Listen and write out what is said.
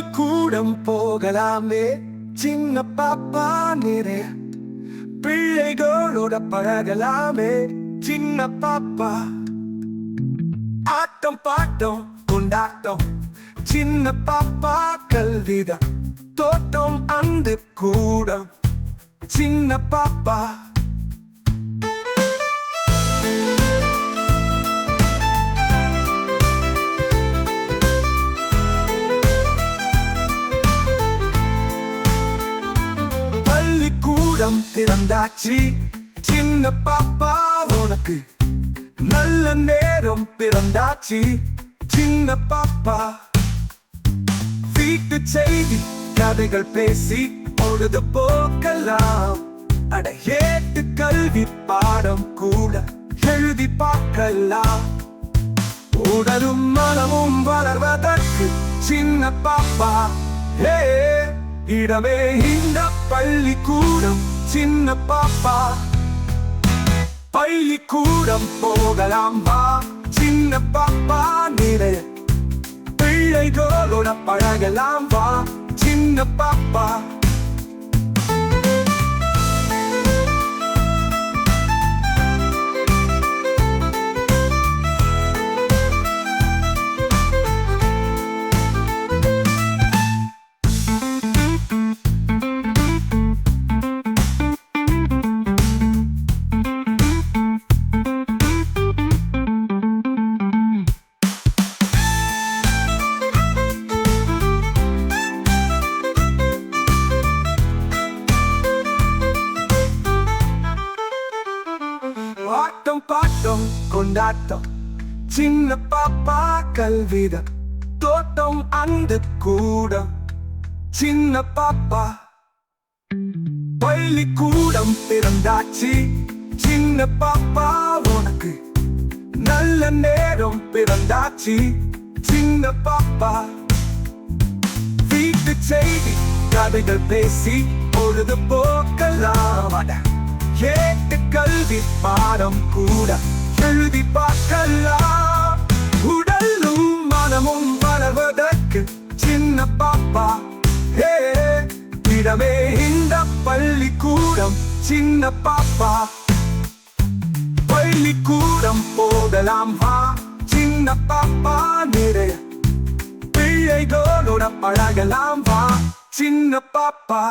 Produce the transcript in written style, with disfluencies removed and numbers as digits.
பள்ளிக்கூடம் போகலாமே சின்ன பாப்பா நிறைய பிள்ளைகளோட பழகலாமே சின்ன பாப்பா. ஆட்டம் பாட்டம் கொண்டாட்டம் சின்ன பாப்பா கல்விதான் தோட்டம் அந்த கூடம் சின்ன பாப்பா. பள்ளிக்கூடம் திறந்தாச்சு சின்ன பாப்பா உனக்கு நல்ல நேரம் பிறந்தாச்சு சின்ன பாப்பா. வீட்டு செய்தி கதைகள் பேசி பொழுது போக்கலாம். அட ஏட்டு கல்வி பாடம் கூட எழுதி பார்க்கலாம். உடலும் மனமும் வளர்வதற்கு சின்ன பாப்பா ஹே இடமே இந்த பள்ளிக்கூடம் சின்ன பாப்பா. பள்ளிக்கூடம் போகலாம் வா சின்ன பாப்பா நிறைய பிள்ளைகளோட பழகலாம் வா சின்ன பாப்பா. ஆட்டம் பாட்டம் கொண்டாட்டம் சின்ன பாப்பா கல்விதான் தோட்டம் அந்த கூடம் சின்ன பாப்பா. பள்ளிக்கூடம் பிறந்தாச்சு சின்ன பாப்பா உனக்கு நல்ல நேரம் பிறந்தாச்சு சின்ன பாப்பா. வீட்டு செய்தி கதைகள் பேசி பொழுது போக்கலாம். ஏட்டு கல்வி பாடம் கூட எழுதி பார்க்கலாம். உடலும் மனமும் வளர்வதற்கு சின்ன பாப்பா ஹே இடமே இந்த பள்ளிக்கூடம் சின்ன பாப்பா. பள்ளிக்கூடம் போகலாம் வா சின்ன பாப்பா நிறைய பிள்ளைகளோட பழகலாம் வா சின்ன பாப்பா.